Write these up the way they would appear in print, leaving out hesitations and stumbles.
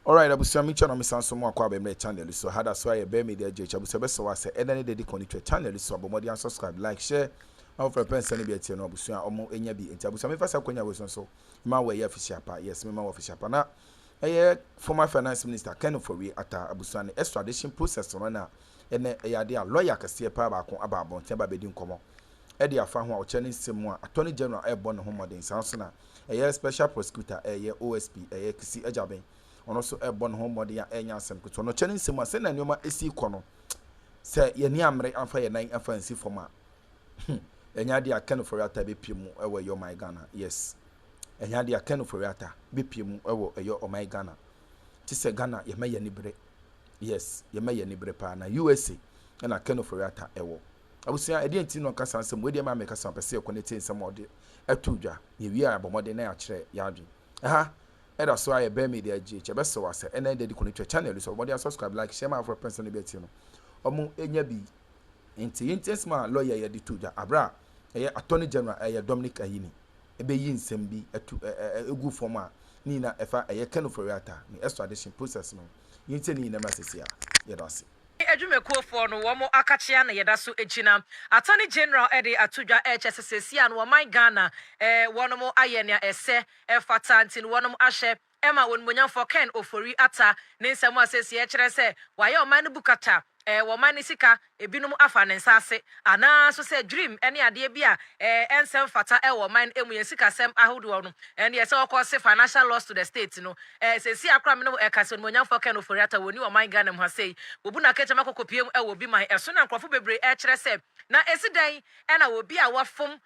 All right, abusia mi channel mi sanso mo akwa be me channel so hada so aye be me dey je abusia be so wase eda ne dey connect to channel so abomodi and subscribe like share na for person ne be tie no abusia omo enya bi enti abusia me fasa kwanya we so ma we ye official pa yes me ma official pa na former finance minister Ofori Atta abusia ne extradition process no na ene eyade a lawyer kase pa ba ko aba abon te ba be di nkomo e dey afa ho a o chene nsem a attorney general e bo ne ho modern sanso na special prosecutor OSP kisi ajaben ono so ebo no homode ya enya asem kuto no chene nsem ase na nioma esi kɔ no se ye ni amre amfa ye nan afa nsi foma enya dia Ofori Atta be piemu ewo yo my Ghana yes enya dia Ofori Atta be piemu ewo yo my Ghana ti se Ghana ye ma ye ni bre yes ye ma ye ni bre pa na USA na Ofori Atta ewo abusia edi enti no kasa nsem we dia ma me kasa pese connect nsem ode atudwa ye wi abomode na ya kire ya adwen aha eda so aye be media gh be so wase ena dey connect channel so body subscribe like share my for person be ti no omo enya bi enti ma lawyer ye di tuja abra attorney general Dominic Ayini ebe yi nsem bi egu form a ni na efa Ofori Atta ni extradition process no yenti ni na masisia ye do ase Edwumekuofoɔ no wɔn akachia na yɛda so egyina Attorney General Ede Atudwa HSSC and wɔn Ghana wɔn mo ayɛ nea ɛsɛ ɛfata nti wɔn mo ahyɛ ɛma wɔn monyamfo Ofori Atta ne nsɛm asɛsi ɛkyerɛ sɛ wɔayɛ ɔman no bukata wɔman ne sika ebinom afa ne nsa ase ana so sɛ dream ɛne adeɛ bi a ɛnsɛm fata ɛwɔ man emu yɛ sika sɛm ahodoɔ no ɛne yɛsɛ wɔkɔ se financial loss to the state no sɛsi akora me no ɛkasa monyamfo Ofori Atta wɔni ɔman Ghana mu ha sei obu na kecha makoko piem ɛwɔ bi man ɛso na nkrɔfo bebre ɛkyerɛ sɛ na esi dan ɛna obi a wafom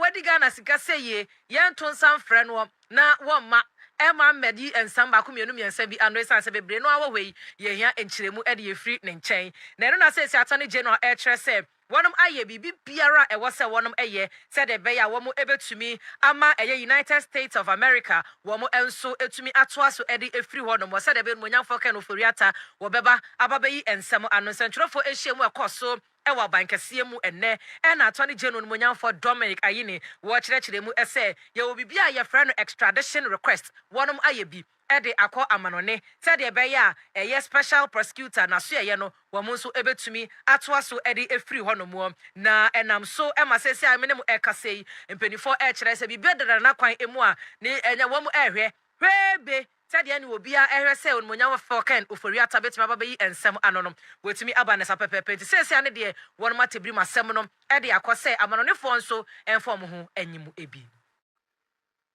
wadi Ghana sika sɛ ye yɛnto nsa mfrɛ no na wɔmma Emma Medi and Samba Kumianum and Sebi and Resa Sebi no our way, ye here and Chilemu Eddie free and chain. Nerona says Attorney General Etre said, one of aye be Piara, and was a one of a year, said a bear, one more ever to me, Ama a United States of America, one more and so to me at once, so Eddie a free one was said a bit when young folk and Ofori Atta, Wabeba, Ababe, and some and central for Asia more cost so. Ewa bankasie mu enne na Attorney General Munyanfo Dominic Ayini wo kyerɛkyerɛ mu ɛsɛ ye obi bia ye frɛ no extradition request wonom aye bi ɛde akɔ amanone sɛdeɛ ɛbɛyɛ a ɛyɛ special prosecutor na so ɛyɛ no wɔn nso ebetumi atoa so ɛde efiri hɔ nom na ɛnam so ɛma sɛsɛ a menem ɛkasa yi mpanifo ɛkyerɛ sɛ bibia dada na kwan emu a ne ɛnya wɔn ɛhwɛ hwebe sadia ni obia ehwe se onmonyam foken Ofori Atta betimi ababayi ensem anonom wetimi aba ne sapepepe nti sese ane de won matebri masem no e de akose amanonefo nso enfom ho anyimu ebi.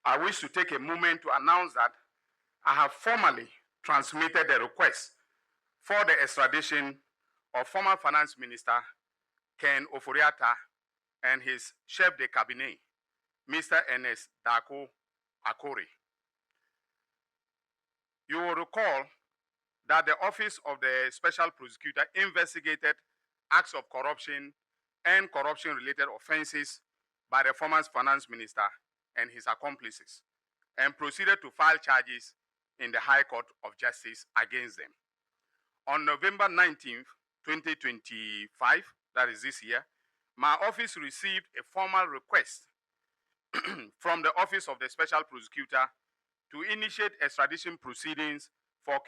I wish to take a moment to announce that I have formally transmitted the request for the extradition of former Finance Minister Ofori Atta and his chef de cabinet, Mr. Ernest Dako Akori. You will recall that the Office of the Special Prosecutor investigated acts of corruption and corruption-related offenses by the former Finance Minister and his accomplices, and proceeded to file charges in the High Court of Justice against them. On November 19th, 2025, that is this year, my office received a formal request from the Office of the Special Prosecutor to initiate extradition proceedings for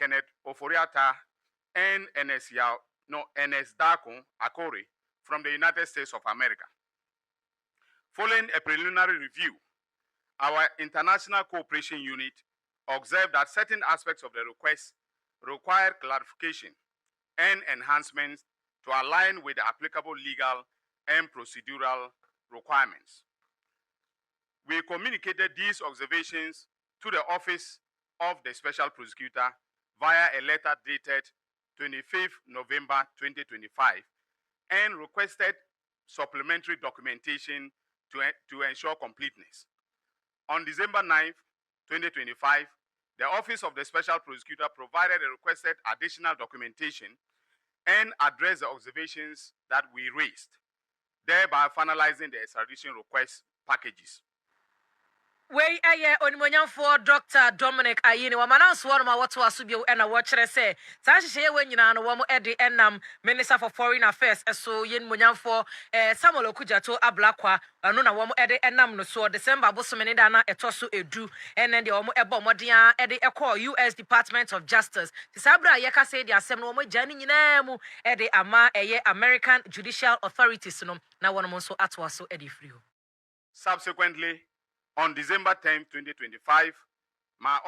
Ofori Atta and Ernest Dako Akori from the United States of America. Following a preliminary review, our International Cooperation Unit observed that certain aspects of the request require clarification and enhancements to align with the applicable legal and procedural requirements. We communicated these observations to the Office of the Special Prosecutor via a letter dated 25th November 2025 and requested supplementary documentation to ensure completeness. On December 9th, 2025, the Office of the Special Prosecutor provided a requested additional documentation and addressed the observations that we raised, thereby finalizing the extradition request packages. Wei eye onimonyamfo Dr. Dominic Ayini wamananso wonu ma woto asubio na wo kire se saa hyehyɛ we nyina no wo mo de enam Minister for Foreign Affairs eso yenimonyamfo Samuel Okujato Ablakwa anu na wo mo de enam no so December bosomene da na etoso edu ene de wo mo ebo modea de ekɔ US Department of Justice tisabra ye ka say de asem no wo mo gya ni nyina mu de ama eye American Judicial Authorities no na wono mo so atoa so de free ho. Subsequently, on December 10, 2025, my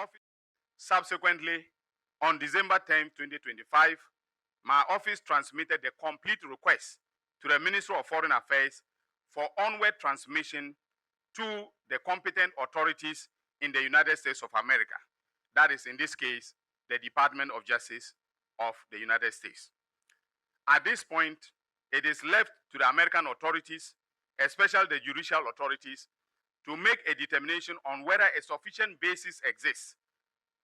office transmitted the complete request to the Ministry of Foreign Affairs for onward transmission to the competent authorities in the United States of America. That is, in this case, the Department of Justice of the United States. At this point, it is left to the American authorities, especially the judicial authorities, to make a determination on whether a sufficient basis exists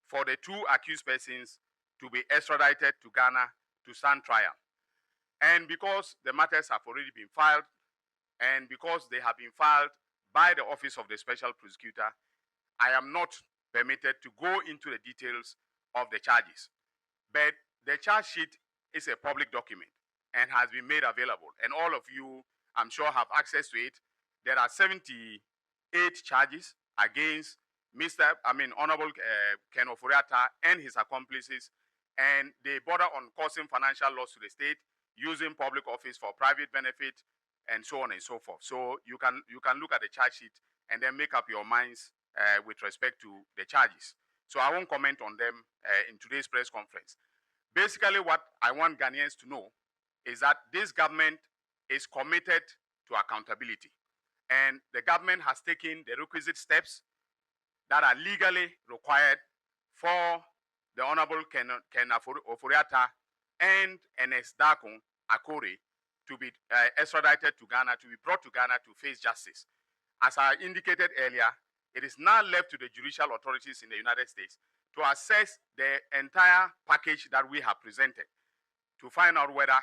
for the two accused persons to be extradited to Ghana to stand trial. And because the matters have already been filed, and because they have been filed by the Office of the Special Prosecutor, I am not permitted to go into the details of the charges. But the charge sheet is a public document and has been made available. And all of you, I'm sure, have access to it. There are 78 charges against Honorable Ken Ofori Atta and his accomplices, and they border on causing financial loss to the state, using public office for private benefit, and so on and so forth. So you can look at the charge sheet and then make up your minds with respect to the charges. So I won't comment on them in today's press conference. Basically, what I want Ghanaians to know is that this government is committed to accountability. And the government has taken the requisite steps that are legally required for the Honorable Ken Ofori Atta and NS Dakun Akore to be extradited to Ghana, to be brought to Ghana to face justice. As I indicated earlier, it is now left to the judicial authorities in the United States to assess the entire package that we have presented to find out whether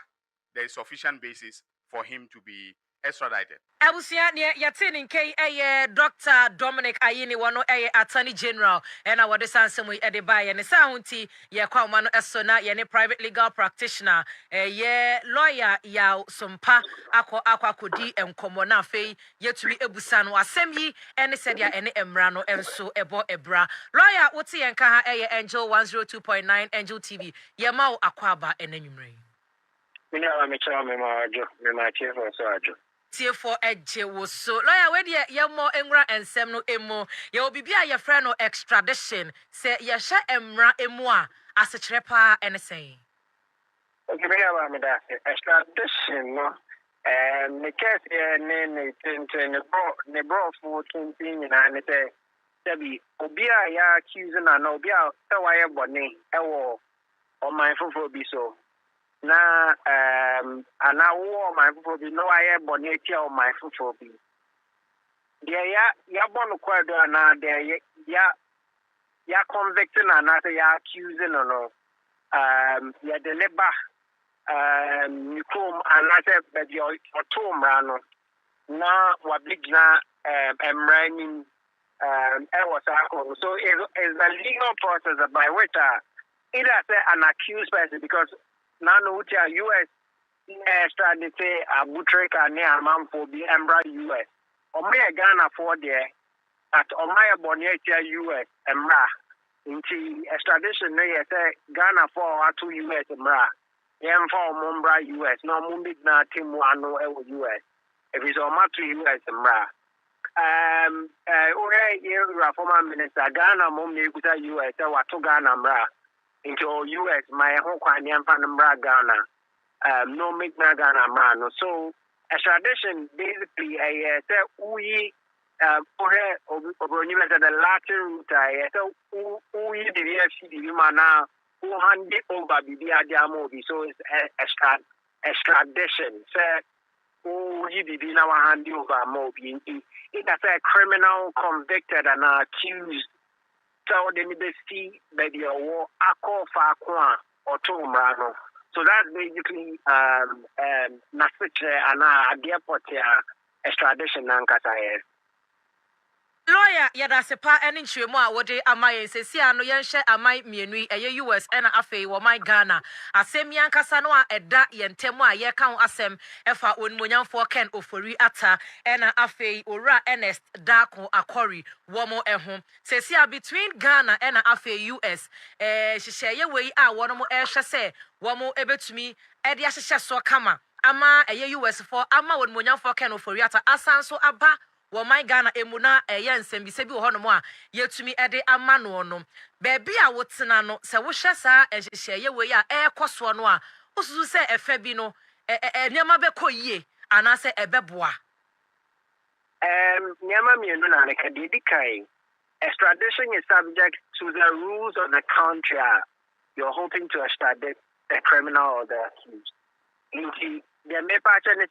there is sufficient basis for him to be extradited. Abusia ne yatini nke Dr. Dominic Ayini wano Attorney General ena wade sansemu de baye ne sa hunti ye kwa ma no eso na ye ne private legal practitioner ye lawyer ya sompa akodi enkomo na afei yetumi ebusa no asem yi ene sedia ene emra no enso ebo ebra lawyer wote ye nka ha Angel 102.9 Angel TV ye ma wo akwaba enanwumre Mina amecha me ma chief so ajo for eje wo so lawyer we de ye mo enwura ensem no emu ye obibi a ye frɛ no extradition se ye hye emra emu a asechire pa ene sen okay me ya me da extradition no me case ne ne bro for 20 nyina ne te sabi obi a ya accuse na obi a se wa ye bone ewo o man fofo bi so na ana wo my people be no aye boneti o my people be there ya bonu kwado na there ya convicting na say ya accusing no ya deliver nikom anase be your tom rano na wabigna emrani was so is the legal process by which either say an accused person because now no US extradite abutreka ne amamfo bi embra US omaya Ghana for there at omaya bonetia US embra inti extradition no yete Ghana for atu US embra yemfa omombra US no mumbi na timu ano ewo US if is omatu US embra ore former minister Ghana mum ne kuta US e watu Ghana embra into US my home kwanya Panambra Ghana no make na Ghana man so extradition basically say we the Latin route so we the FCD mana who hand it over the so it's extradition say who you now hand over mobi it's a criminal convicted and accused so they need to see that you are akwa or tomrano. So that's basically message and the airport extradition and lawyer yada sepa ene nhwemu a wode amaye sesia no yenhye amai mienu eye US ena afei wo my Ghana asem yankasa no a eda yentemu a ye kan asem efa onimonyamfo Ken Ofori Atta ena afei owura Ernest Dako Akori wo mo eho sesia between Ghana ena afei US hyehyeye wei a wono mo ehwe se wo mo ebetumi ede ahyehye so kama ama eye US for ama onimonyamfo Ken Ofori Atta asanso aba wo my Ghana emuna nsem bi se bi wo hono mo a yetumi ede ama no no beebi a wotena no se wo hye sa ehye we a ekoso no a osusu se efa bi no niam abekɔ ana se ebeboa Nyama mienu na ne kadidi kai. Extradition is subject to the rules of the country you're hoping to extradite the criminal or the accused. The main part is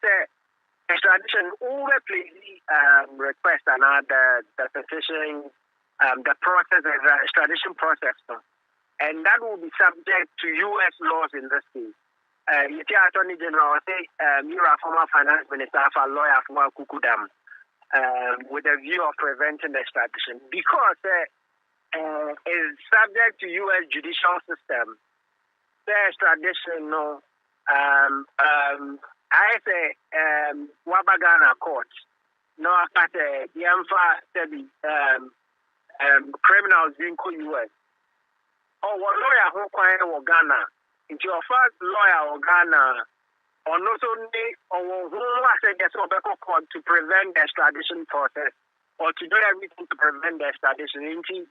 extradition over please request and the petition the process is the extradition process and that will be subject to US laws in this case. You see Attorney General say you're a former finance minister, a lawyer for Kukudam with a view of preventing extradition because is subject to US judicial system. The extradition I say Wabagana court. No after the criminals being US. Or what lawyer who quiet or Ghana. Into your first lawyer or Ghana or not only or who I said court to prevent the extradition process or to do everything to prevent the extradition. Into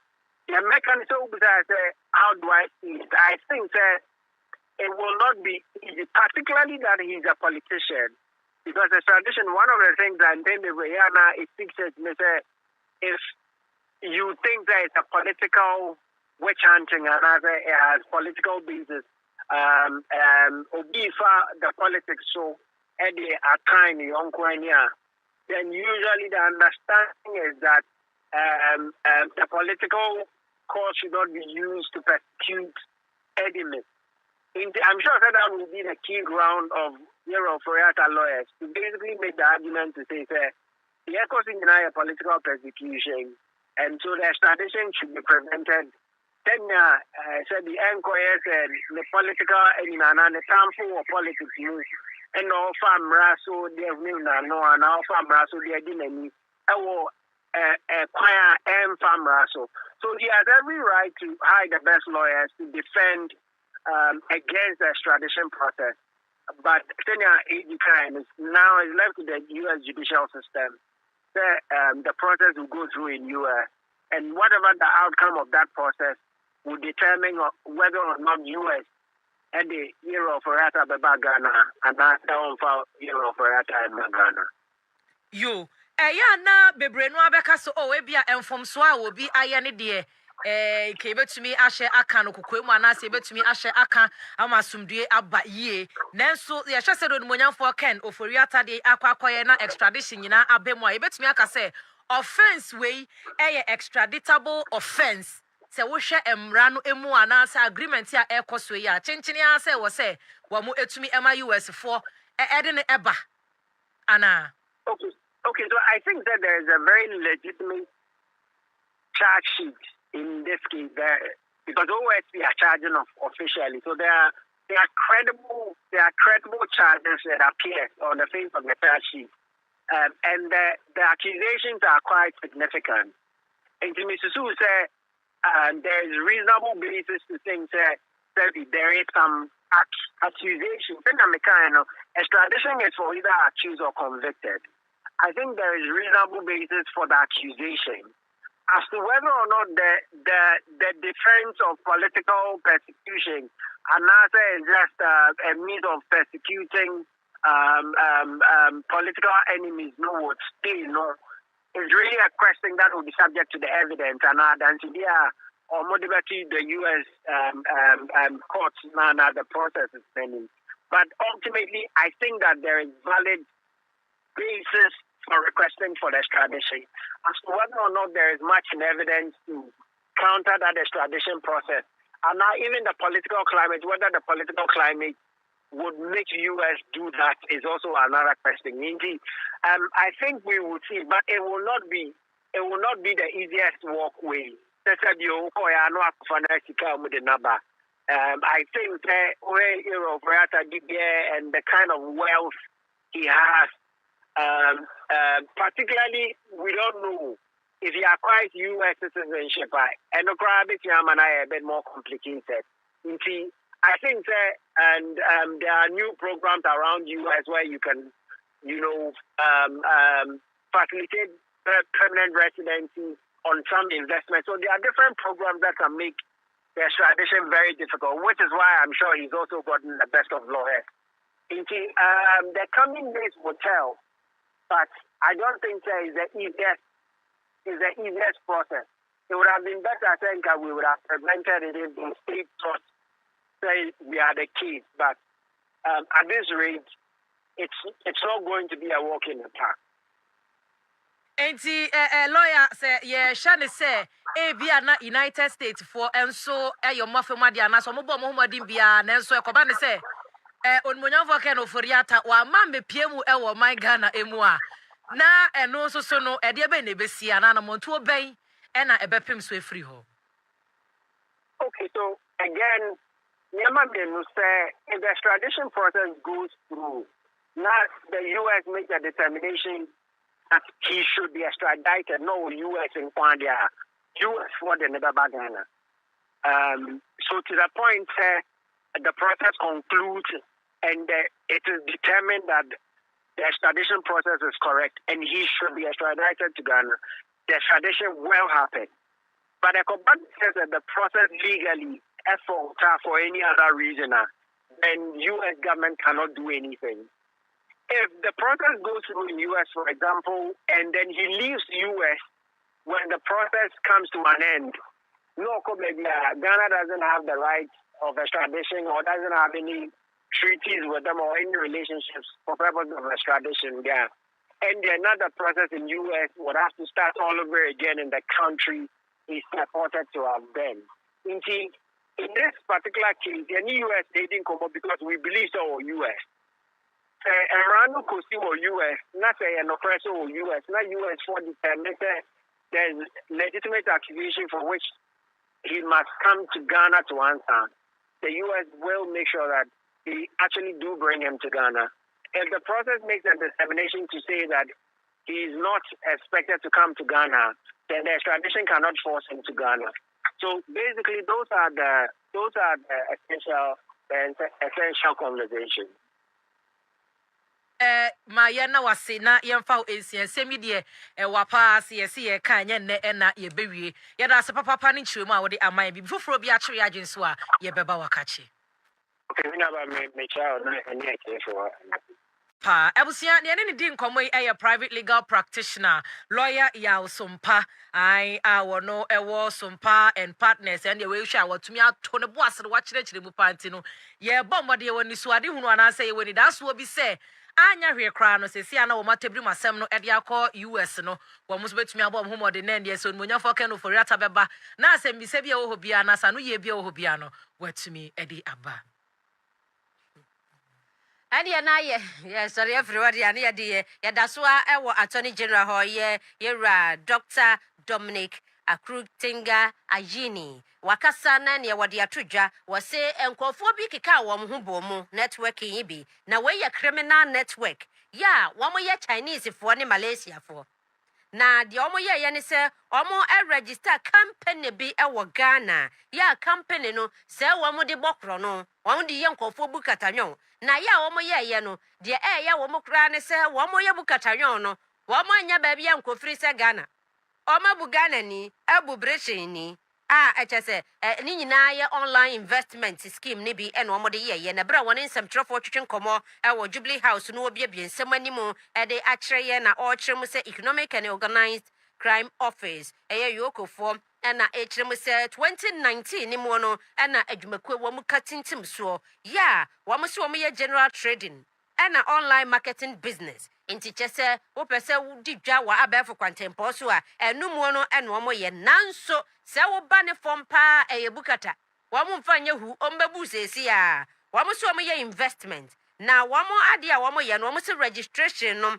the mechanism I say, how do I see it? I think that it will not be easy, particularly that he's a politician. Because extradition, one of the things that it fixes if you think that it's a political witch hunting and it has political basis, the politics so at a time then usually the understanding is that the political cause should not be used to persecute enemies. I'm sure that will be the key ground of Ofori Atta lawyers to basically make the argument to say that the causing a political persecution and so the extradition should be prevented. Then said the enquiries and the political and the harmful of politics use and all farm raso they have no and all farm raso they are doing choir and farm raso. So he has every right to hire the best lawyers to defend against the extradition process. But now is left to the US judicial system. The process will go through in US. And whatever the outcome of that process will determine whether or not US and the Ofori Atta Ghana and that down for Ofori Atta in Ghana. Yo, na bebre no abeka so ebia enfomso a obi aye ne de ke betumi ahye aka no kokoemu anase betumi ahye aka amasumdue aba yie nanso ye hwese do monyanfo Ken Ofori Atta de akwakoye na extradition nyina abemu a betumi aka se offense we extraditable offense se wo hwe emra no emu anase agreement a ekoso yi a chenchene a se wo se wo mo etumi ema US for ede ne eba ana. Okay, so I think that there is a very legitimate charge sheet in this case there because OSP are charging officially. So there are credible charges that appear on the face of the charge sheet. And the accusations are quite significant. And to Mr. Su said there is reasonable basis to think that there is some accusation. Extradition is for either accused or convicted. I think there is reasonable basis for the accusation. As to whether or not the defense of political persecution, another is just a means of persecuting political enemies, it's really a question that will be subject to the evidence and or motivate the US courts and the process is pending. But ultimately, I think that there is valid basis for requesting for the extradition. As to whether or not there is much in evidence to counter that extradition process, and now even the political climate, whether the political climate would make US do that is also another question. Indeed, I think we will see, but it will not be it will not be the easiest walkway. I think that where Ofori Atta and the kind of wealth he has, particularly, we don't know if he acquires U.S. citizenship. And the crowd is a bit more complicated. You see, I think that, and there are new programs around U.S. where you can, facilitate permanent residency on some investment. So there are different programs that can make the extradition very difficult, which is why I'm sure he's also gotten the best of lawyers. The coming days will tell, but I don't think that is the easiest process. It would have been better, I think, we would have prevented it if the state thought say we are the kids. But at this rate, it's not going to be a walk in the park. And lawyer say, yeah, Shani say, be na United States for and so your Mafia so Mobo Mohamadin Bia, and so Kobani say, on Munyan Ofori Atta, wa mambe Piemu Ewa, my Ghana Emua. Na and also so no, a dear Benny Bessia, and a Montu Bay, and a Bepim Swift free ho. Okay, so again, Yamamin will say, if the extradition process goes through, now the U.S. makes a determination that he should be extradited, no U.S. in Kwandia, U.S. for the Ghana. So to the point the process concludes and it is determined that the extradition process is correct and he should be extradited to Ghana, the extradition will happen. But the complaint says that the process legally, for any other reason, then U.S. government cannot do anything. If the process goes through in U.S., for example, and then he leaves U.S. when the process comes to an end, Ghana doesn't have the right of extradition or doesn't have any treaties with them or any relationships for purpose of extradition. Yeah. And another process in U.S. would have to start all over again in the country he's purported to have been. In this particular case, any U.S. they didn't come up because we believe so U.S. Rano Kosi or U.S., not an oppressor or U.S., not U.S. for determined there's legitimate accusation for which he must come to Ghana to answer. The U.S. will make sure that they actually do bring him to Ghana. If the process makes a determination to say that he is not expected to come to Ghana, then the extradition cannot force him to Ghana. So basically, those are the essential conversations. My yana was na yemfa ensia semi de wapa se ye kan ye ne na ye bewie ye da se papa ni chiru ma wo de aman bi foforo bi a chiri agin so a ye beba wakachi. Okay, we na ba me child na any for Pa ebusia ne ne di nkomo e private legal practitioner lawyer ya Sompa I wono ewo Sompa and partners and we hwa watumi ato ne bo asere wa kire mu panti no ye bomode ye woni so ade hunu ana say ye woni da so obi say anya hwe kra no sesi ana wo matabri masem no e de akọ US no wo mo so betumi abom homode na ndie so nmunyafo ken Ofori Atta beba na asem bi se bia wo hobia na sa no ye bia wo hobia no watumi e de aba ani na ye sorry everybody ani ye de ye da so a ewo attorney general ho ye ra Dr. Dominic Akrutinga Ajini wakasa na ne wode atodwa wose enkofo bi keka wo ho bomu networking yi bi na we ye criminal network ya wo mo ye Chinese fo ne Malaysia fo na de wo mo ye ne se wo mo register company bi e wo Ghana ya company no se wo mo de bokro no wo mo de ye enkofo bukatanyon na ya wo mo ye no de ya wo mo kra ne se wo mo ye bukatanyon no wo mo anya ba bi enkofiri se Ghana Oma Bugana ni Abu Breshini echese ni nyina ye online investment scheme ni bi eno omode ye na bra woni nsem trofo twetwen komo wo Jubilee House no obi abie nsem animu de akere ye na o kire mu se Economic and Organized Crime Office eye yokofo na ekire mu se 2019 ni mu no na adwumakwe wo mu katintim so ya wo mu se wo ye general trading na online marketing business inti chese wo pese di dwa wa abefo kwantempo so a enumu no eno omo ye nanso se wo ba ne fompa bukata wo mo mfanye hu ombebu sesi a wo mo so omo ye investment na wo mo ade a wo mo ye no wo mo se registration no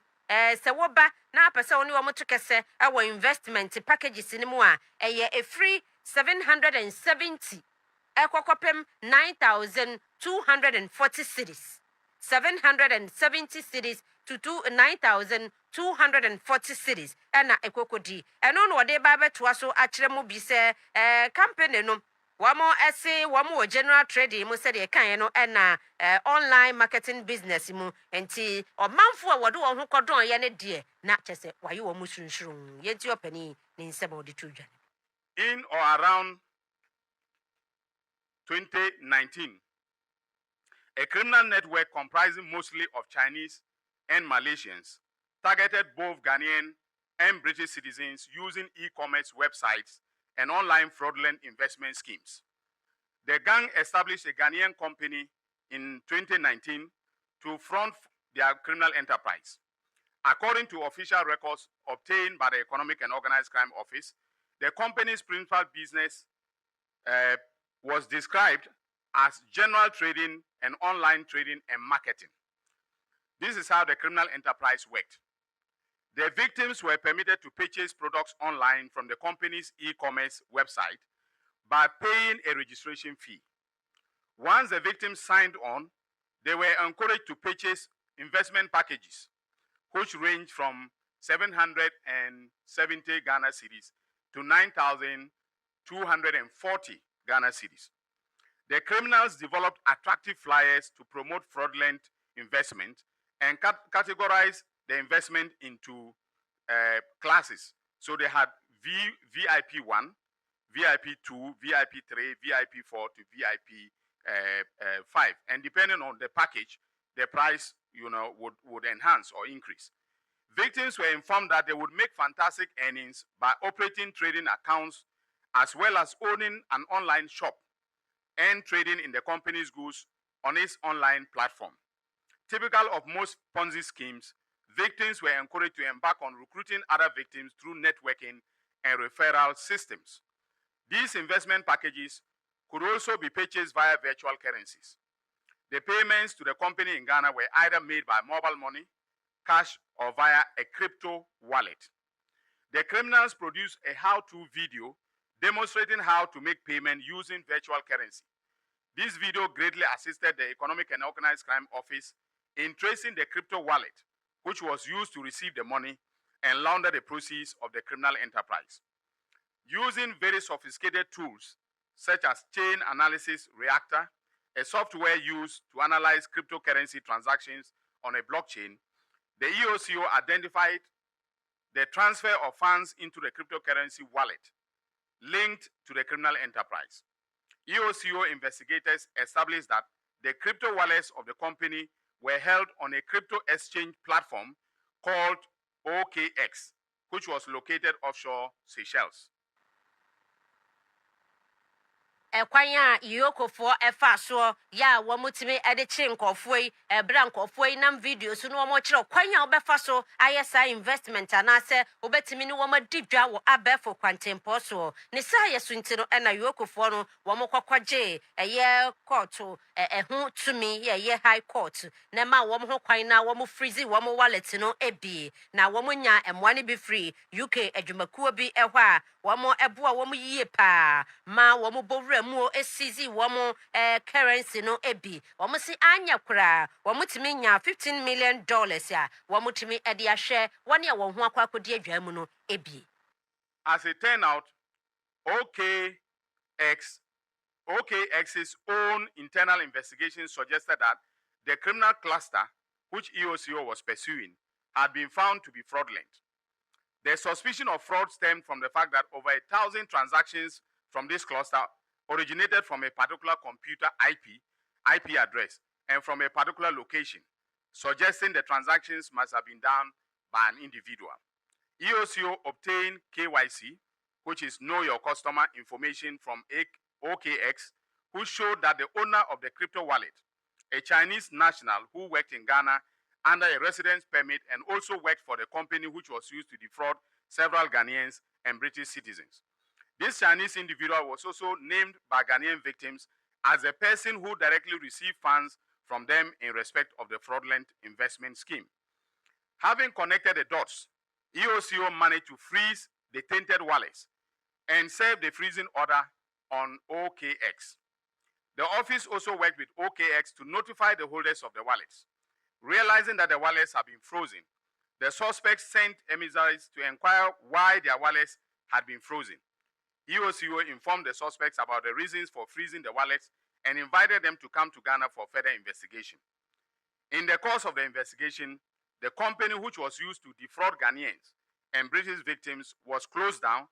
se wo ba na apese oni wo to kese e investment packages ni mu a a free 770 ekokopem 9240 cities 770 cities to 9240 cities ena ekokodi eno no de ba beto so akire mu bi se company no wamo ese wamo general trading mu se de kan no ena online marketing business mu enti omanfo a wode wo ho kodon ye ne de na chese waye wo mu sunsurun ye ti opani ni nsem odi tudwa in or around 2019. A criminal network comprising mostly of Chinese and Malaysians targeted both Ghanaian and British citizens using e-commerce websites and online fraudulent investment schemes. The gang established a Ghanaian company in 2019 to front their criminal enterprise. According to official records obtained by the Economic and Organized Crime Office, the company's principal business was described as general trading and online trading and marketing. This is how the criminal enterprise worked. The victims were permitted to purchase products online from the company's e-commerce website by paying a registration fee. Once the victims signed on, they were encouraged to purchase investment packages, which range from 770 Ghana cedis to 9,240 Ghana cedis. The criminals developed attractive flyers to promote fraudulent investment and categorize the investment into classes. So they had VIP 1, VIP 2, VIP 3, VIP 4 to VIP 5. And depending on the package, the price would enhance or increase. Victims were informed that they would make fantastic earnings by operating trading accounts as well as owning an online shop and trading in the company's goods on its online platform. Typical of most Ponzi schemes, victims were encouraged to embark on recruiting other victims through networking and referral systems. These investment packages could also be purchased via virtual currencies. The payments to the company in Ghana were either made by mobile money, cash, or via a crypto wallet. The criminals produced a how-to video demonstrating how to make payment using virtual currency. This video greatly assisted the Economic and Organized Crime Office in tracing the crypto wallet, which was used to receive the money and launder the proceeds of the criminal enterprise. Using very sophisticated tools such as chain analysis reactor, a software used to analyze cryptocurrency transactions on a blockchain, the EOCO identified the transfer of funds into the cryptocurrency wallet linked to the criminal enterprise. EOCO investigators established that the crypto wallets of the company were held on a crypto exchange platform called OKX, which was located offshore Seychelles. Ekwanya yokofo efa so ya wo mutimi ede chi nkofo yi ebra nkofo yi nam video so no mo kire kwanya obefa so ayesa investment anase obetimi ni wo madidwa wo abefo kwantempo so ne sa yeso ntino ena yokofo no wo mo kwakwaje eye court ehu tumi ye high court na ma wo mo ho kwan na wo mo freeze wo mo wallet no ebi na wo mo nya emwa ne bi free UK adwumakuo bi ehwa a wo mo eboa wo mo yie pa ma wo mo bowra mu esizi womo currency no ebi womo si anya kura womo timi nya $15 million ya womo timi ede ahwe wone ya wo ho akwakodi adwa mu no ebi. As it turned out, OKX's own internal investigation suggested that the criminal cluster which EOCO was pursuing had been found to be fraudulent. The suspicion of fraud stemmed from the fact that over 1,000 transactions from this cluster originated from a particular computer IP address and from a particular location, suggesting the transactions must have been done by an individual. EOCO obtained KYC, which is Know Your Customer information from OKX, who showed that the owner of the crypto wallet, a Chinese national who worked in Ghana under a residence permit and also worked for the company which was used to defraud several Ghanaians and British citizens. This Chinese individual was also named by Ghanaian victims as a person who directly received funds from them in respect of the fraudulent investment scheme. Having connected the dots, EOCO managed to freeze the tainted wallets and serve the freezing order on OKX. The office also worked with OKX to notify the holders of the wallets. Realizing that the wallets had been frozen, the suspects sent emissaries to inquire why their wallets had been frozen. EOCO informed the suspects about the reasons for freezing the wallets and invited them to come to Ghana for further investigation. In the course of the investigation, the company which was used to defraud Ghanaians and British victims was closed down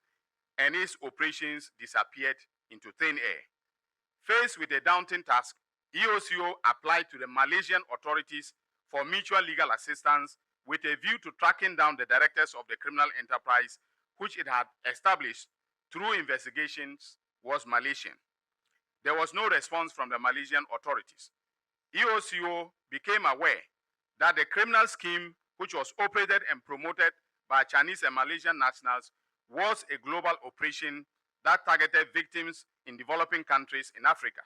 and its operations disappeared into thin air. Faced with a daunting task, EOCO applied to the Malaysian authorities for mutual legal assistance with a view to tracking down the directors of the criminal enterprise, which it had established through investigations was Malaysian. There was no response from the Malaysian authorities. EOCO became aware that the criminal scheme, which was operated and promoted by Chinese and Malaysian nationals, was a global operation that targeted victims in developing countries in Africa.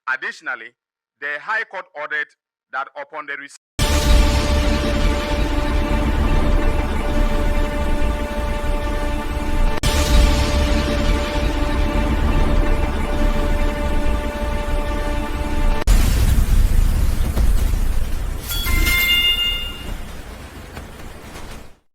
Additionally, the High Court ordered that upon the receipt